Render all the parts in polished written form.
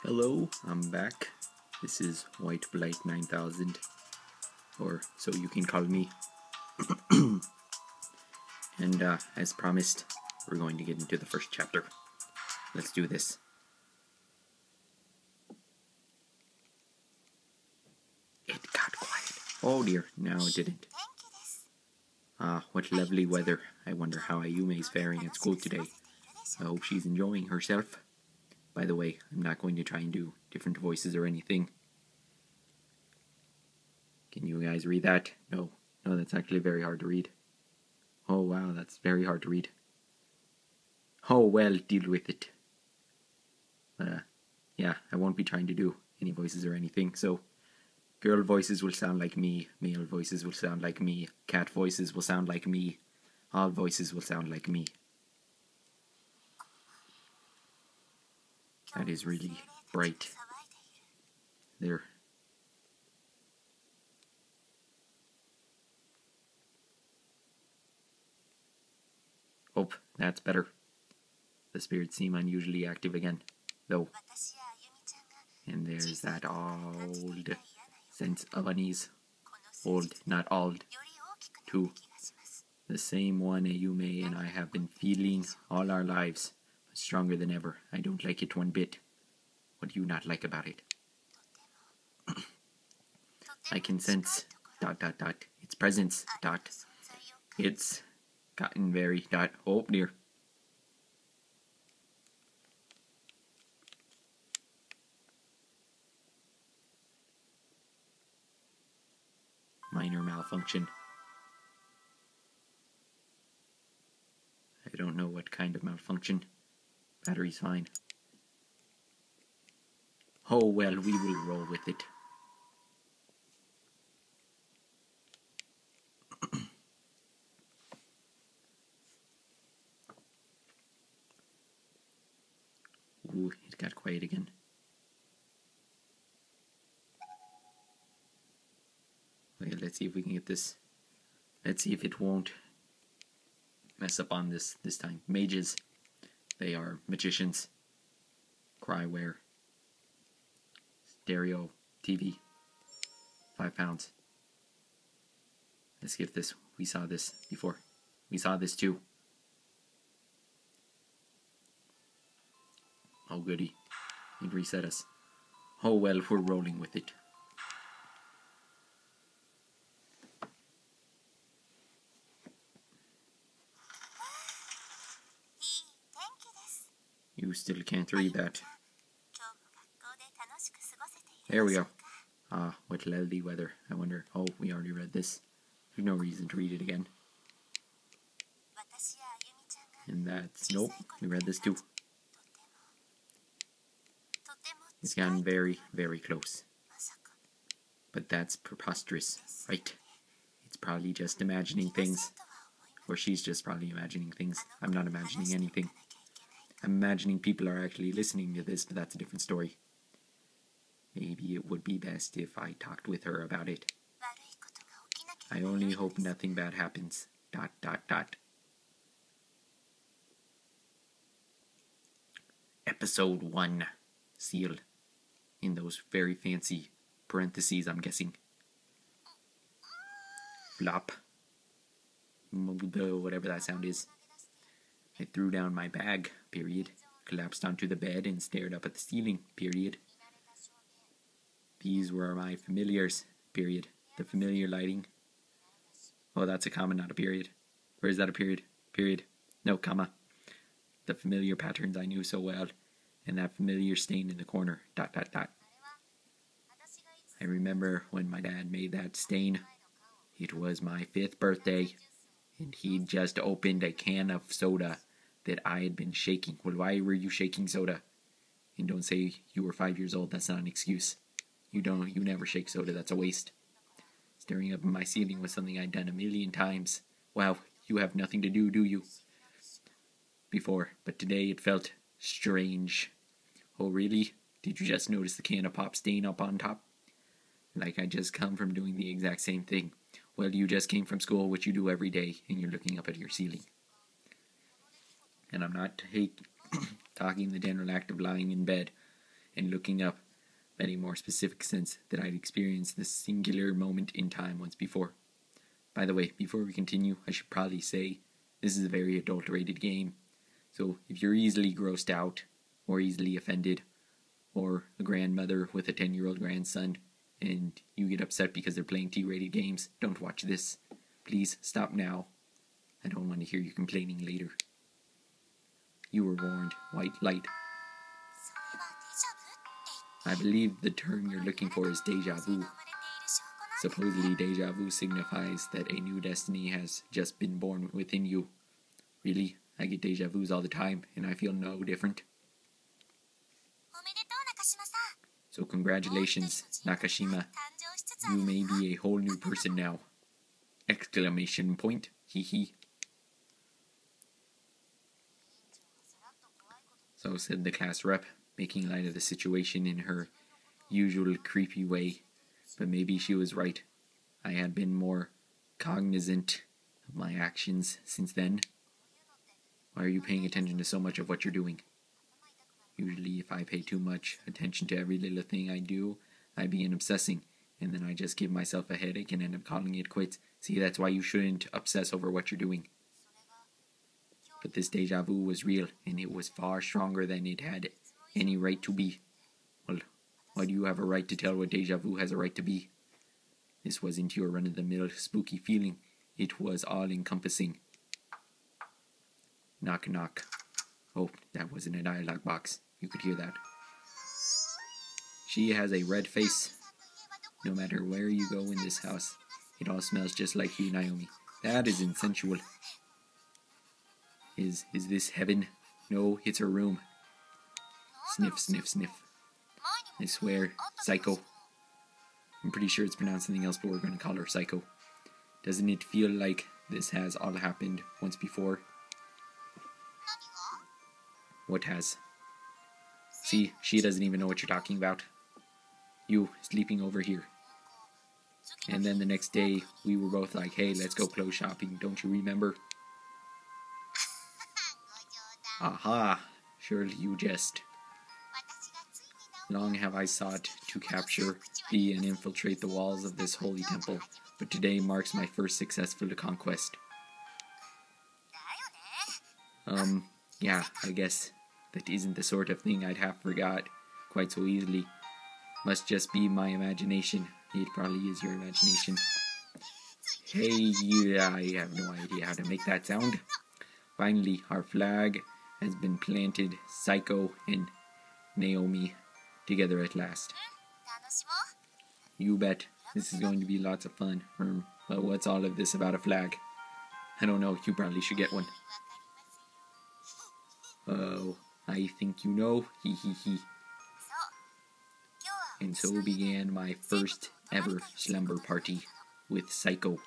Hello, I'm back. This is White Blight 9000, or so you can call me. And as promised, we're going to get into the first chapter. Let's do this. It got quiet. Oh dear, no it didn't. What lovely weather. I wonder how Ayume is faring at school today. I hope she's enjoying herself. By the way, I'm not going to try and do different voices or anything. Can you guys read that? No, that's actually very hard to read. Oh wow, that's very hard to read. Oh well, deal with it. But yeah, I won't be trying to do any voices or anything, so girl voices will sound like me, male voices will sound like me, cat voices will sound like me, all voices will sound like me. That is really bright. There. Oh, that's better. The spirits seem unusually active again, though. And there's that old sense of unease. Old, not old. Too. The same one Ayume and I have been feeling all our lives. Stronger than ever. I don't like it one bit. What do you not like about it? I can sense ... its presence ... it's gotten very ... oh dear. Minor malfunction. I don't know what kind of malfunction. Battery's fine. Oh well, we will roll with it. Ooh, it got quiet again. Okay, let's see if we can get this. Let's see if it won't mess up on this time. Mages. They are magicians. Cryware. Stereo. TV. £5. Let's get this. We saw this before. We saw this too. Oh goody. It reset us. Oh well, we're rolling with it. You still can't read that. There we go. Ah, what lovely weather. I wonder... oh, we already read this. There's no reason to read it again. And that's... nope, we read this too. It's gotten very, very close. But that's preposterous, right? It's probably just imagining things. Or she's just probably imagining things. I'm not imagining anything. I'm imagining people are actually listening to this, but that's a different story. Maybe it would be best if I talked with her about it. I only hope nothing bad happens. ... Episode 1. Seal. In those very fancy parentheses, I'm guessing. Flop. Whatever that sound is. I threw down my bag, period. Collapsed onto the bed and stared up at the ceiling, period. These were my familiars, period. The familiar lighting. Oh, that's a comma, not a period. Or is that a period? Period. No, comma. The familiar patterns I knew so well, and that familiar stain in the corner, ... I remember when my dad made that stain. It was my 5th birthday, and he'd just opened a can of soda that I had been shaking. Well, why were you shaking soda? And don't say you were 5 years old, that's not an excuse. You never shake soda, that's a waste. Staring up at my ceiling was something I'd done a million times. Wow, you have nothing to do you? Before, but today it felt strange. Oh really? Did you just notice the can of pop stain up on top? Like I just come from doing the exact same thing. Well, you just came from school, which you do every day, and you're looking up at your ceiling. And I'm not talking the general act of lying in bed and looking up, but a more specific sense that I'd experienced this singular moment in time once before. By the way, before we continue, I should probably say this is a very adulterated game, so if you're easily grossed out, or easily offended, or a grandmother with a 10-year-old grandson, and you get upset because they're playing T-rated games, don't watch this. Please stop now. I don't want to hear you complaining later. You were warned. White light. I believe the term you're looking for is deja vu. Supposedly, deja vu signifies that a new destiny has just been born within you. Really? I get deja vus all the time, and I feel no different. So congratulations, Nakashima. You may be a whole new person now. Exclamation point. Hee hee. So said the class rep, making light of the situation in her usual creepy way. But maybe she was right. I had been more cognizant of my actions since then. Why are you paying attention to so much of what you're doing? Usually if I pay too much attention to every little thing I do, I begin obsessing, and then I just give myself a headache and end up calling it quits. See, that's why you shouldn't obsess over what you're doing. But this deja vu was real, and it was far stronger than it had any right to be. Well, why do you have a right to tell what deja vu has a right to be? This wasn't your run-of-the-mill spooky feeling. It was all-encompassing. Knock, knock. Oh, that wasn't a dialogue box. You could hear that. She has a red face. No matter where you go in this house, it all smells just like you, Naomi. That is insensual. Is this heaven? No, it's her room. Sniff, sniff, sniff. I swear, Psycho. I'm pretty sure it's pronounced something else, but we're going to call her Psycho. Doesn't it feel like this has all happened once before? What has? See, she doesn't even know what you're talking about. You, sleeping over here. And then the next day, we were both like, hey, let's go clothes shopping. Don't you remember? Aha, surely you jest. Long have I sought to capture thee and infiltrate the walls of this holy temple, but today marks my first successful conquest. Yeah, I guess that isn't the sort of thing I'd have forgot quite so easily. Must just be my imagination. It probably is your imagination. Hey, yeah, I have no idea how to make that sound. Finally, our flag has been planted. Psycho and Naomi together at last. You bet. This is going to be lots of fun. Well, what's all of this about a flag? I don't know. You probably should get one. Oh, I think you know. Hee hee hee. And so began my first ever slumber party with Psycho.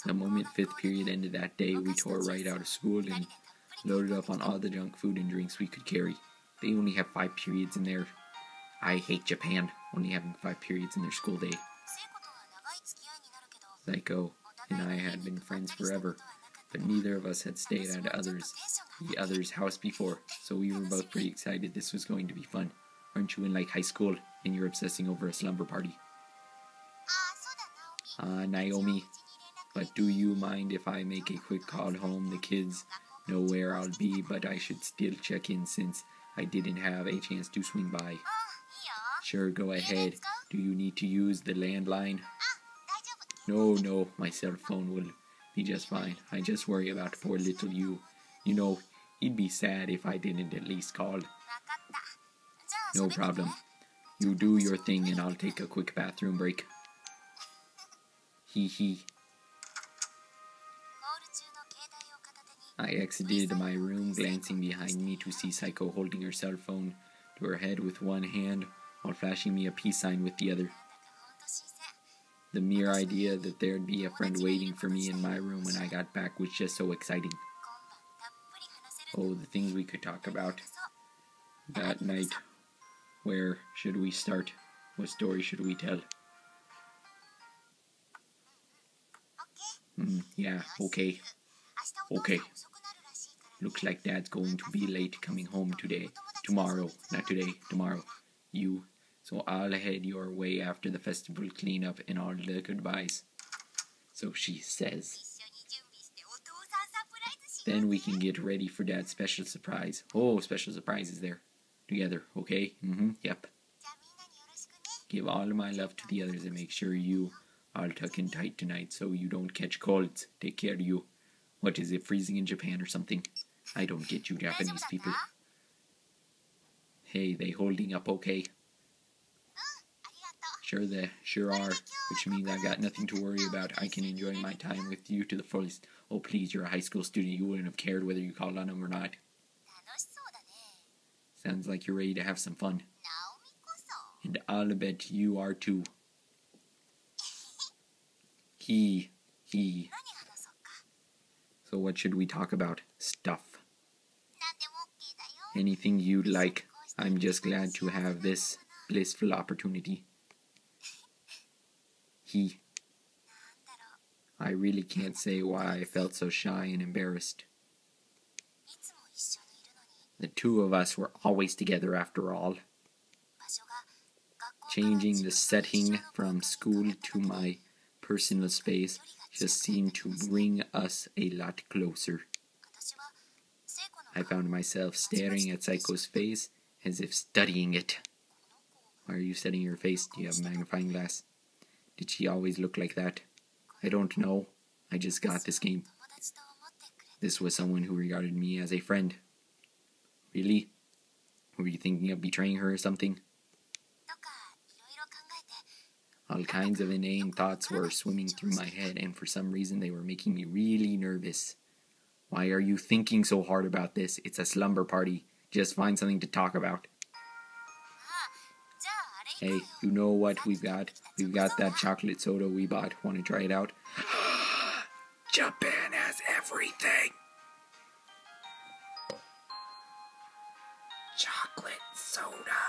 The moment 5th period ended that day, we tore right out of school and loaded up on all the junk food and drinks we could carry. They only have 5 periods in there. I hate Japan, only having 5 periods in their school day. Psycho and I had been friends forever, but neither of us had stayed at the other's house before, so we were both pretty excited this was going to be fun. Aren't you in like high school and you're obsessing over a slumber party? Naomi, but do you mind if I make a quick call home? The kids know where I'll be, but I should still check in since I didn't have a chance to swing by. Sure, go ahead. Do you need to use the landline? No, my cell phone will be just fine. I just worry about poor little you. You know, he'd be sad if I didn't at least call. No problem. You do your thing and I'll take a quick bathroom break. Hee hee. I exited my room, glancing behind me to see Psycho holding her cell phone to her head with one hand while flashing me a peace sign with the other. The mere idea that there'd be a friend waiting for me in my room when I got back was just so exciting. Oh, the things we could talk about that night. Where should we start? What story should we tell? Yeah, okay. Looks like Dad's going to be late coming home today. Tomorrow. Not today. Tomorrow. So I'll head your way after the festival cleanup and all the goodbyes. So she says. Then we can get ready for Dad's special surprise. Oh, special surprise is there. Together, okay? Yep. Give all of my love to the others and make sure you all tuck in tight tonight so you don't catch colds. Take care of you. What is it, freezing in Japan or something? I don't get you Japanese people. Hey, they holding up okay? Sure are, which means I got nothing to worry about. I can enjoy my time with you to the fullest. Oh please, you're a high school student. You wouldn't have cared whether you called on them or not. Sounds like you're ready to have some fun. And I'll bet you are too. He. So what should we talk about? Stuff. Anything you'd like. I'm just glad to have this blissful opportunity. I really can't say why I felt so shy and embarrassed. The two of us were always together after all. Changing the setting from school to my personal space just seemed to bring us a lot closer. I found myself staring at Saiko's face as if studying it. Why are you studying your face? Do you have a magnifying glass? Did she always look like that? I don't know. I just got this game. This was someone who regarded me as a friend. Really? Were you thinking of betraying her or something? All kinds of inane thoughts were swimming through my head, and for some reason they were making me really nervous. Why are you thinking so hard about this? It's a slumber party. Just find something to talk about. Hey, you know what we've got? We've got that chocolate soda we bought. Want to try it out? Japan has everything! Chocolate soda.